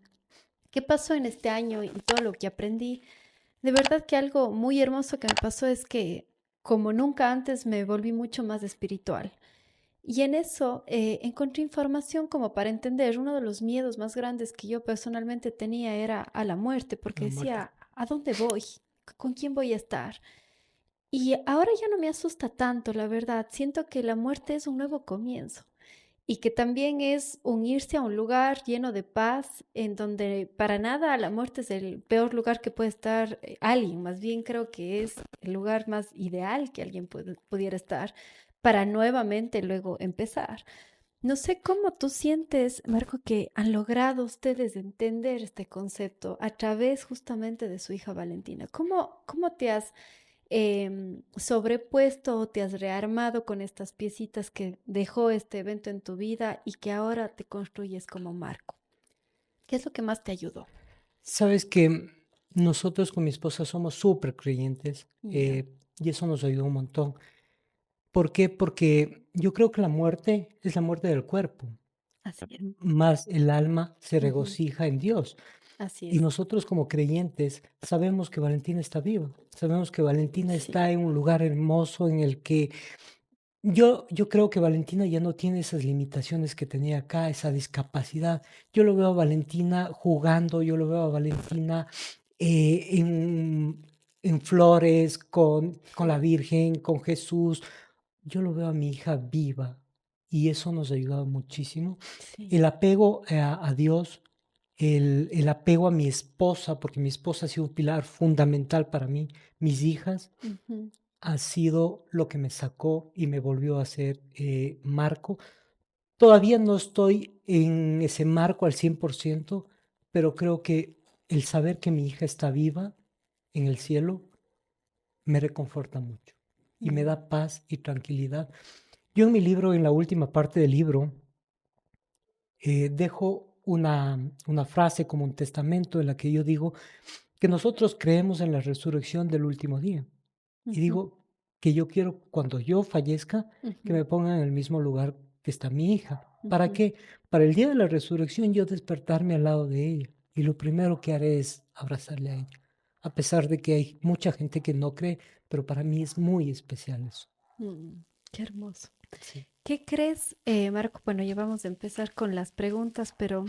qué pasó en este año y todo lo que aprendí. De verdad que algo muy hermoso que me pasó es que como nunca antes me volví mucho más espiritual. Y en eso encontré información como para entender uno de los miedos más grandes que yo personalmente tenía era a la muerte, porque la muerte. decía, ¿a dónde voy? ¿Con quién voy a estar? Y ahora ya no me asusta tanto, la verdad. Siento que la muerte es un nuevo comienzo y que también es unirse a un lugar lleno de paz, en donde para nada la muerte es el peor lugar que puede estar alguien. Más bien creo que es el lugar más ideal que alguien pudiera estar para nuevamente luego empezar. No sé cómo tú sientes, Marco, que han logrado ustedes entender este concepto a través justamente de su hija Valentina. ¿Cómo te has sobrepuesto o te has rearmado con estas piecitas que dejó este evento en tu vida y que ahora te construyes como Marco? ¿Qué es lo que más te ayudó? Sabes que nosotros con mi esposa somos súper creyentes Ya, y eso nos ayudó un montón. ¿Por qué? Porque yo creo que la muerte es la muerte del cuerpo, así es. más el alma se Ujú, regocija en Dios. así Y es. nosotros como creyentes sabemos que Valentina está viva, sabemos que Valentina Sí. está en un lugar hermoso en el que yo creo que Valentina ya no tiene esas limitaciones que tenía acá, esa discapacidad. Yo lo veo a Valentina jugando, yo lo veo a Valentina en flores, con la Sí, Virgen, con Jesús. Yo lo veo a mi hija viva y eso nos ha ayudado muchísimo. sí. El apego a Dios, el apego a mi esposa, porque mi esposa ha sido un pilar fundamental para mí, mis hijas Ujú, ha sido lo que me sacó y me volvió a ser Marco. Todavía no estoy en ese marco al 100%, pero creo que el saber que mi hija está viva en el cielo me reconforta mucho y me mm, da paz y tranquilidad. Yo en mi libro, en la última parte del libro, dejo una frase como un testamento en la que yo digo que nosotros creemos en la resurrección del último día. Y ujú, digo que yo quiero, cuando yo fallezca, que ujú, me pongan en el mismo lugar que está mi hija. ¿Para ujú. qué? Para el día de la resurrección yo despertarme al lado de ella. Y lo primero que haré es abrazarle a ella. A pesar de que hay mucha gente que no cree, pero para mí es muy especial eso. Qué hermoso. Sí. ¿Qué crees, Marco? Bueno, ya vamos a empezar con las preguntas, pero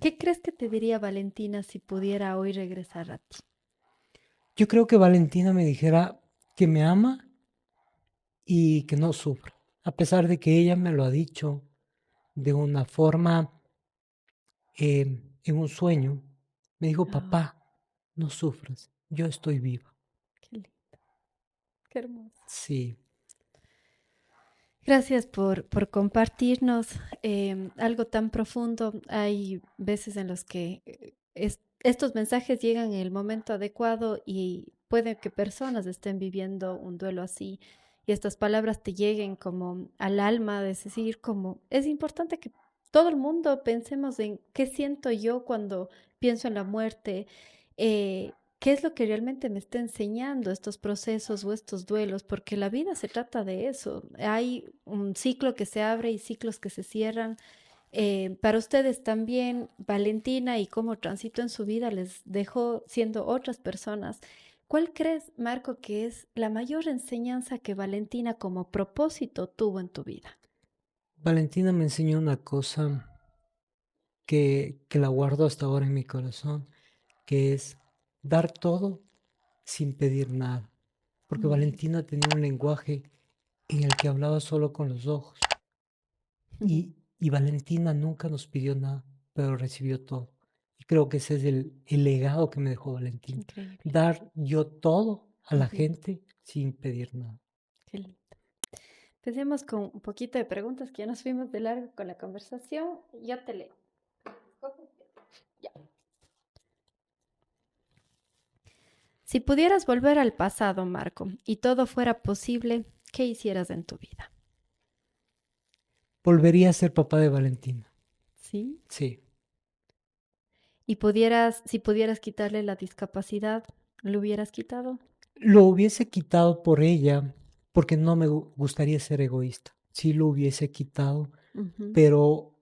¿qué crees que te diría Valentina si pudiera hoy regresar a ti? Yo creo que Valentina me dijera que me ama y que no sufra, a pesar de que ella me lo ha dicho de una forma, en un sueño. Me dijo, Ah, papá, no sufras, yo estoy viva. qué lindo, qué hermoso. Sí, Gracias por compartirnos algo tan profundo. Hay veces en los que estos mensajes llegan en el momento adecuado y puede que personas estén viviendo un duelo así y estas palabras te lleguen como al alma, de decir, como es importante que todo el mundo pensemos en qué siento yo cuando pienso en la muerte. ¿Qué es lo que realmente me está enseñando estos procesos o estos duelos? Porque la vida se trata de eso. Hay un ciclo que se abre y ciclos que se cierran. Para ustedes también, Valentina y cómo transitó en su vida les dejó siendo otras personas. ¿Cuál crees, Marco, que es la mayor enseñanza que Valentina como propósito tuvo en tu vida? Valentina me enseñó una cosa que la guardo hasta ahora en mi corazón, que es dar todo sin pedir nada. Porque Mm. Valentina tenía un lenguaje en el que hablaba solo con los ojos. Y Valentina nunca nos pidió nada, pero recibió todo. Y creo que ese es el legado que me dejó Qué Valentina. increíble. Dar yo todo a la Ujú. gente sin pedir nada. Qué lindo. Empecemos con un poquito de preguntas que ya nos fuimos de largo con la conversación. Yo te leo. Ya. Si pudieras volver al pasado, Marco, y todo fuera posible, ¿qué hicieras en tu vida? Volvería a ser papá de Valentina. ¿Sí? Sí. Y si pudieras quitarle la discapacidad, ¿lo hubieras quitado? Lo hubiese quitado por ella, porque no me gustaría ser egoísta. Sí lo hubiese quitado, Ujú. pero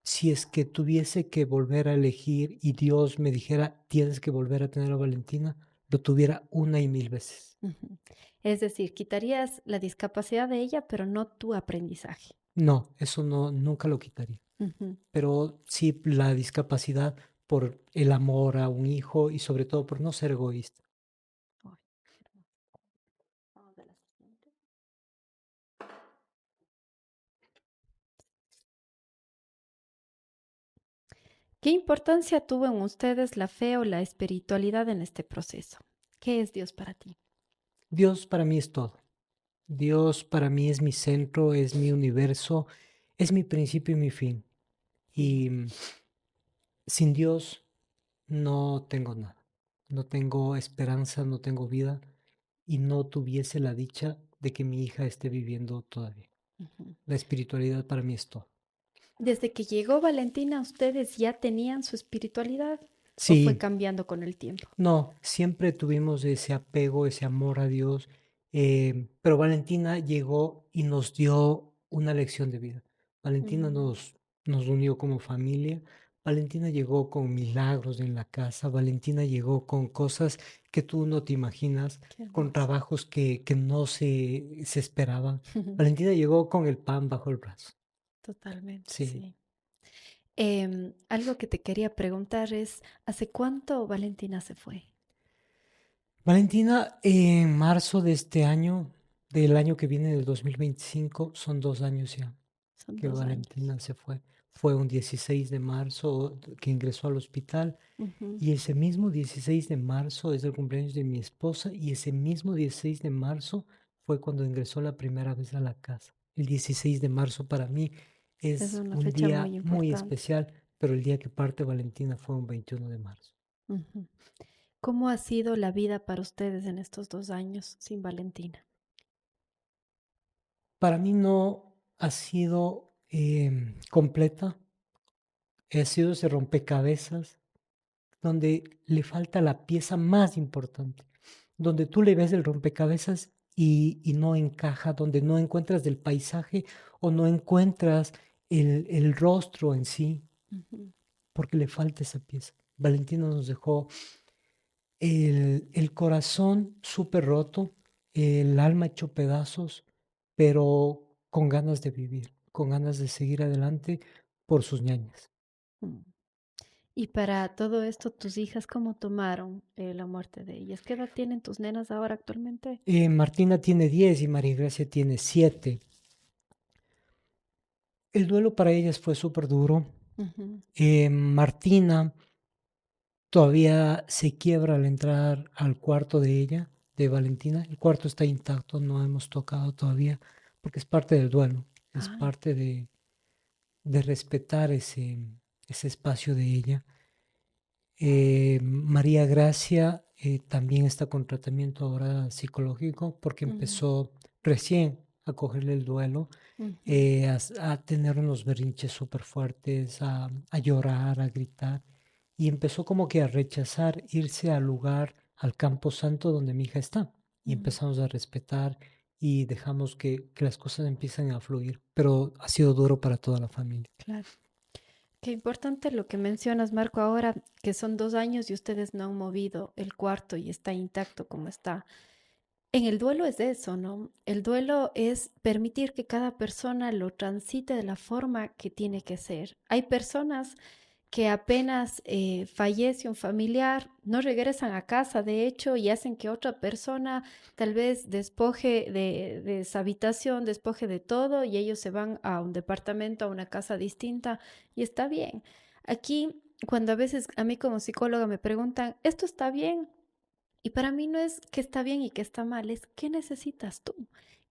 si es que tuviese que volver a elegir y Dios me dijera, tienes que volver a tener a Valentina, lo tuviera una y mil veces. Ujú. Es decir, quitarías la discapacidad de ella, pero no tu aprendizaje. No, eso no, nunca lo quitaría. Ujú. Pero sí la discapacidad por el amor a un hijo y sobre todo por no ser egoísta. Ay, qué hermoso. Vamos a la siguiente. ¿Qué importancia tuvo en ustedes la fe o la espiritualidad en este proceso? ¿Qué es Dios para ti? Dios para mí es todo. Dios para mí es mi centro, es mi universo, es mi principio y mi fin. Mm. Y sin Dios no tengo nada. No tengo esperanza, no tengo vida y no tuviese la dicha de que mi hija esté viviendo todavía. Ujú. La espiritualidad para mí es todo. Desde que llegó Valentina, ¿ustedes ya tenían su espiritualidad o fue Sí, cambiando con el tiempo? no, siempre tuvimos ese apego, ese amor a Dios, pero Valentina llegó y nos dio una lección de vida. Valentina Mm, nos unió como familia. Valentina llegó con milagros en la casa. Valentina llegó con cosas que tú no te imaginas, qué con hermoso. trabajos que no se esperaban. Valentina llegó con el pan bajo el brazo. Totalmente, Sí. sí. Algo que te quería preguntar es, ¿hace cuánto Valentina se fue? Valentina, en marzo de este año, del año que viene, del 2025, son 2 años ya Son que 2 años. Valentina se fue. Fue un 16 de marzo que ingresó al hospital Ujú. y ese mismo 16 de marzo es el cumpleaños de mi esposa y ese mismo 16 de marzo fue cuando ingresó la primera vez a la casa. El 16 de marzo para mí Es es una un fecha día muy muy importante. especial, pero el día que parte Valentina fue un 21 de marzo. Ujú. ¿Cómo ha sido la vida para ustedes en estos 2 años sin Valentina? Para mí no ha sido completa, ha sido ese rompecabezas donde le falta la pieza más importante, donde tú le ves el rompecabezas y no encaja, donde no encuentras del paisaje o no encuentras el rostro en sí, Ujú. porque le falta esa pieza. Valentina nos dejó el corazón súper roto, el alma hecho pedazos, pero con ganas de vivir, con ganas de seguir adelante por sus ñañas. Mm. Y para todo esto, tus hijas, ¿cómo tomaron la muerte de ellas? ¿Qué edad tienen tus nenas ahora actualmente? Martina tiene 10 y María Gracia tiene 7. El duelo para ellas fue súper duro. Ujú. Martina todavía se quiebra al entrar al cuarto de ella, de Valentina. El cuarto está intacto, no hemos tocado todavía, porque es parte del duelo, es Ay, parte de respetar ese espacio de ella. María Gracia también está con tratamiento ahora psicológico porque ujú, empezó recién a cogerle el duelo, ujú, a tener unos berrinches súper fuertes, a llorar, a gritar, y empezó como que a rechazar irse al lugar, al campo santo donde mi hija está. Y ujú. empezamos a respetar y dejamos que las cosas empiecen a fluir, pero ha sido duro para toda la familia. Claro. Qué importante lo que mencionas, Marco, ahora que son 2 años y ustedes no han movido el cuarto y está intacto como está. En el duelo es eso, ¿no? El duelo es permitir que cada persona lo transite de la forma que tiene que ser. Hay personas que apenas fallece un familiar, no regresan a casa, de hecho, y hacen que otra persona tal vez despoje de esa habitación, despoje de todo, y ellos se van a un departamento, a una casa distinta, y está bien. Aquí, cuando a veces a mí como psicóloga me preguntan, ¿esto está bien? Y para mí no es que está bien y que está mal, es qué necesitas tú.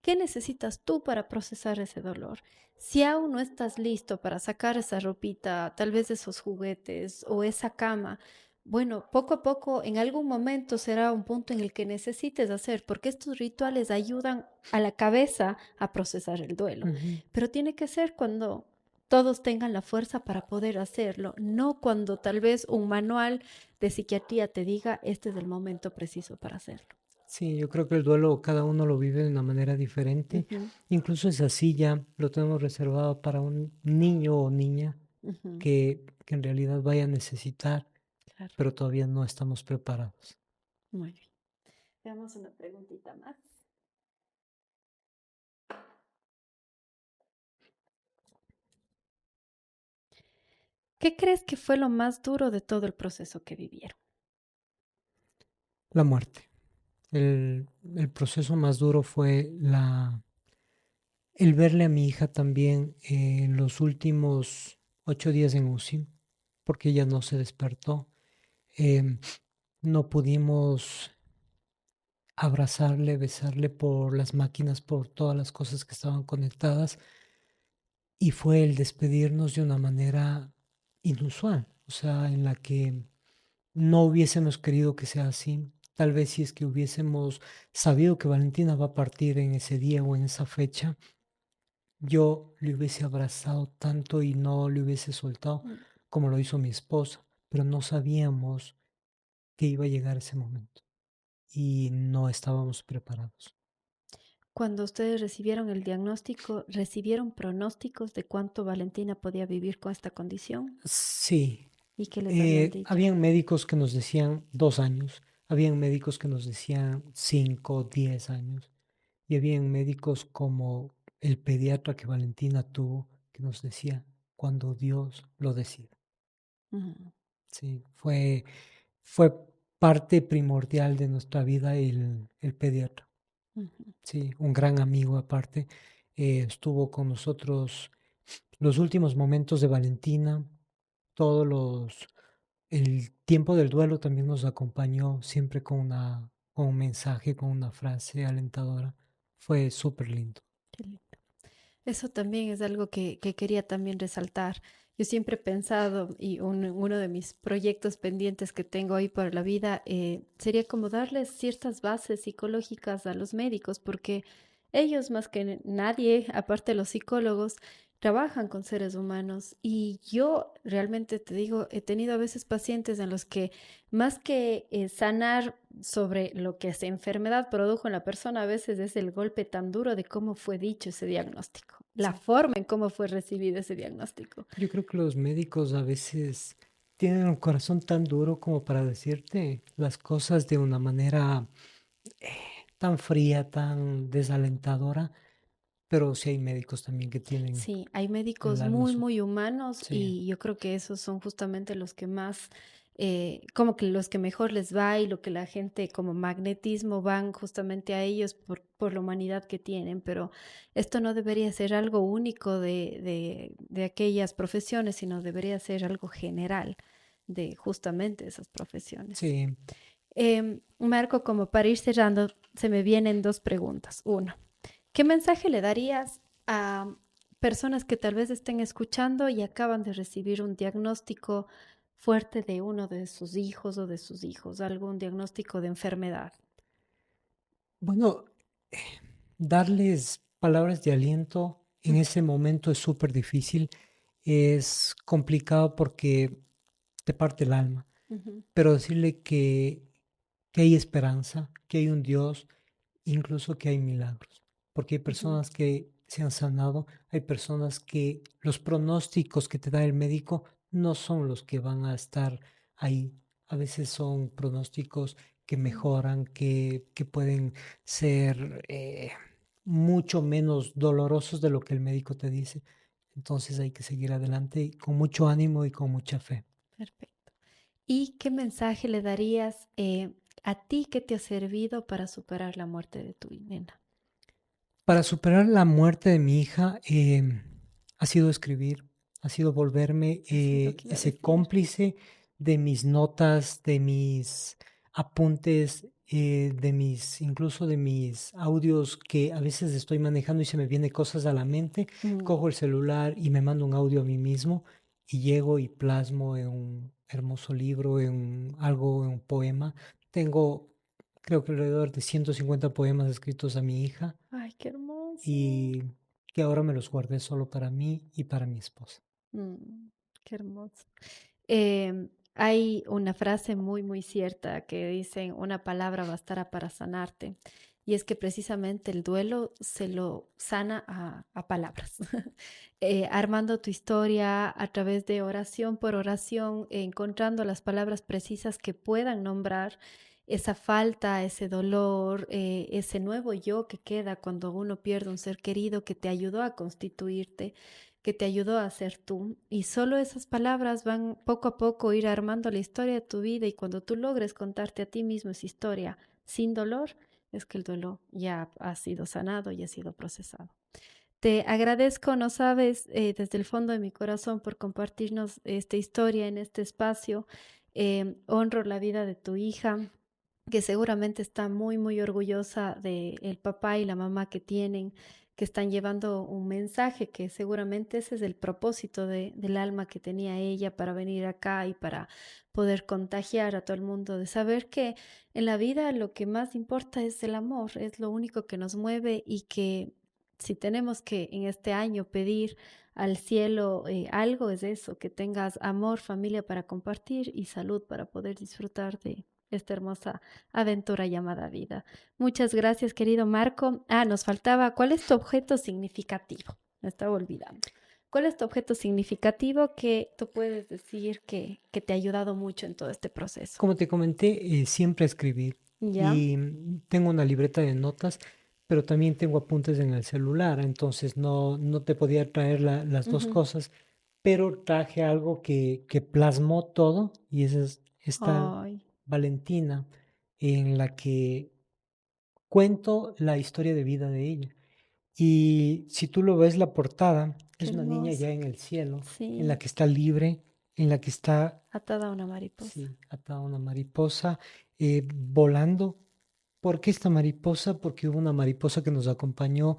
¿Qué necesitas tú para procesar ese dolor? Si aún no estás listo para sacar esa ropita, tal vez esos juguetes o esa cama, bueno, poco a poco, en algún momento será un punto en el que necesites hacer, porque estos rituales ayudan a la cabeza a procesar el duelo. Ujú. Pero tiene que ser cuando todos tengan la fuerza para poder hacerlo, no cuando tal vez un manual de psiquiatría te diga este es el momento preciso para hacerlo. Sí, yo creo que el duelo cada uno lo vive de una manera diferente. Ujú, Incluso esa silla lo tenemos reservado para un niño o niña ujú, que en realidad vaya a necesitar, claro, pero todavía no estamos preparados. muy bien. Veamos una preguntita más. ¿Qué crees que fue lo más duro de todo el proceso que vivieron? La muerte. El proceso más duro fue el verle a mi hija también en los últimos 8 días en UCI, porque ella no se despertó. Em, no pudimos abrazarle, besarle por las máquinas, por todas las cosas que estaban conectadas, y fue el despedirnos de una manera inusual, o sea, en la que no hubiésemos querido que sea así. Tal vez si es que hubiésemos sabido que Valentina va a partir en ese día o en esa fecha, yo le hubiese abrazado tanto y no le hubiese soltado Mm. como lo hizo mi esposa, pero no sabíamos que iba a llegar ese momento y no estábamos preparados. Cuando ustedes recibieron el diagnóstico, ¿recibieron pronósticos de cuánto Valentina podía vivir con esta condición? Sí, ¿Y qué les habían dicho? habían médicos que nos decían 2 años, habían médicos que nos decían 5, 10 años, y habían médicos como el pediatra que Valentina tuvo, que nos decía cuando Dios lo decida. Ujú, Sí, fue parte primordial de nuestra vida el pediatra. ujú. Sí, un gran amigo aparte. Estuvo con nosotros los últimos momentos de Valentina, todos el tiempo del duelo también nos acompañó siempre con un mensaje, con una frase alentadora. Fue súper lindo. Qué lindo. Eso también es algo que quería también resaltar. Yo siempre he pensado, y uno de mis proyectos pendientes que tengo ahí para la vida, sería como darles ciertas bases psicológicas a los médicos, porque ellos más que nadie, aparte de los psicólogos, trabajan con seres humanos. Y yo realmente te digo, he tenido a veces pacientes en los que más que sanar sobre lo que esa enfermedad produjo en la persona, a veces es el golpe tan duro de cómo fue dicho ese diagnóstico, la Sí. forma en cómo fue recibido ese diagnóstico. Yo creo que los médicos a veces tienen un corazón tan duro como para decirte las cosas de una manera tan fría, tan desalentadora, pero sí hay médicos también que tienen Sí, hay el médicos alma muy, súper. muy humanos Sí, y yo creo que esos son justamente los que más, como que los que mejor les va y lo que la gente como magnetismo van justamente a ellos por la humanidad que tienen, pero esto no debería ser algo único de aquellas profesiones, sino debería ser algo general de justamente esas profesiones. sí. Marco, como para ir cerrando, se me vienen dos preguntas. Uno, ¿qué mensaje le darías a personas que tal vez estén escuchando y acaban de recibir un diagnóstico fuerte de uno de sus hijos o de sus hijos, algún diagnóstico de enfermedad? Bueno, darles palabras de aliento en Ujú, ese momento es súper difícil, es complicado porque te parte el alma, ujú, pero decirle que hay esperanza, que hay un Dios, incluso que hay milagros, porque hay ujú, personas que se han sanado, hay personas que los pronósticos que te da el médico no son los que van a estar ahí. A veces son pronósticos que mm, mejoran, que pueden ser mucho menos dolorosos de lo que el médico te dice. Entonces hay que seguir adelante con mucho ánimo y con mucha fe. perfecto. ¿Y qué mensaje le darías a ti que te ha servido para superar la muerte de tu nena? Para superar la muerte de mi hija, ha sido escribir, ha sido volverme Eso es lo que iba a ese decir. cómplice de mis notas, de mis apuntes, incluso de mis audios que a veces estoy manejando y se me vienen cosas a la mente. Mm, Cojo el celular y me mando un audio a mí mismo y llego y plasmo en un hermoso libro, en un poema. Tengo, creo que alrededor de 150 poemas escritos a mi hija ay, qué hermoso. y que ahora me los guardé solo para mí y para mi esposa. Qué hermoso. Hay una frase muy, muy cierta que dicen, una palabra bastará para sanarte. Y es que precisamente el duelo se lo sana a palabras. Armando tu historia a través de oración por oración, encontrando las palabras precisas que puedan nombrar esa falta, ese dolor, ese nuevo yo que queda cuando uno pierde un ser querido que te ayudó a constituirte, que te ayudó a ser tú. Y solo esas palabras van poco a poco a ir armando la historia de tu vida y cuando tú logres contarte a ti mismo esa historia sin dolor, es que el duelo ya ha sido sanado y ha sido procesado. Te agradezco, no sabes, desde el fondo de mi corazón por compartirnos esta historia en este espacio. Honro la vida de tu hija, que seguramente está muy, muy orgullosa de el papá y la mamá que tienen, que están llevando un mensaje que seguramente ese es el propósito del alma que tenía ella para venir acá y para poder contagiar a todo el mundo, de saber que en la vida lo que más importa es el amor, es lo único que nos mueve y que si tenemos que en este año pedir al cielo algo, es eso, que tengas amor, familia para compartir y salud para poder disfrutar de esta hermosa aventura llamada vida. Muchas gracias, querido Marco. Ah, nos faltaba, ¿cuál es tu objeto significativo? Me estaba olvidando. ¿Cuál es tu objeto significativo que tú puedes decir que te ha ayudado mucho en todo este proceso? Como te comenté, siempre escribir ¿Ya? y tengo una libreta de notas, pero también tengo apuntes en el celular, entonces no te podía traer las dos Ujú. cosas, pero traje algo que plasmó todo y esa es esta Ay, Valentina en la que cuento la historia de vida de ella. Y si tú lo ves, la portada qué es una niña hermoso. ya en el cielo, en la Sí, que está libre, en la que está, atada a una mariposa. sí, atada a una mariposa, volando. ¿Por qué esta mariposa? Porque hubo una mariposa que nos acompañó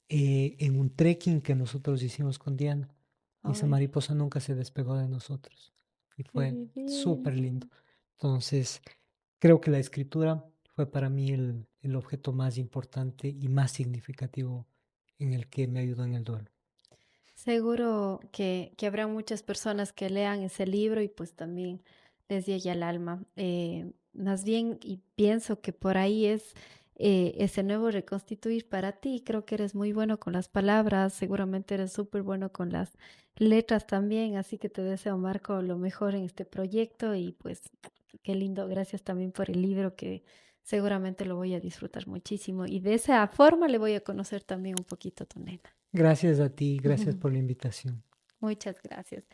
en un trekking que nosotros hicimos con Diana. Y esa Ay, mariposa nunca se despegó de nosotros. Y qué fue súper lindo. divino. Entonces, creo que la escritura fue para mí el objeto más importante y más significativo en el que me ayudó en el duelo. Seguro que habrá muchas personas que lean ese libro y pues también les llegue al alma. Más bien, y pienso que por ahí es ese nuevo reconstituir para ti. Creo que eres muy bueno con las palabras, seguramente eres súper bueno con las letras también, así que te deseo, Marco, lo mejor en este proyecto y pues qué lindo. Gracias también por el libro que seguramente lo voy a disfrutar muchísimo y de esa forma le voy a conocer también un poquito a tu nena. Gracias a ti, gracias por la invitación. Muchas gracias.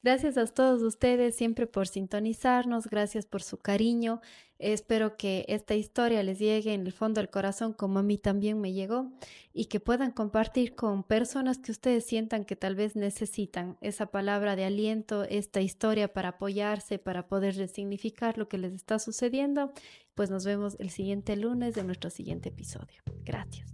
Gracias a todos ustedes siempre por sintonizarnos, gracias por su cariño. Espero que esta historia les llegue en el fondo del corazón como a mí también me llegó y que puedan compartir con personas que ustedes sientan que tal vez necesitan esa palabra de aliento, esta historia para apoyarse, para poder resignificar lo que les está sucediendo. Pues nos vemos el siguiente lunes de nuestro siguiente episodio. Gracias.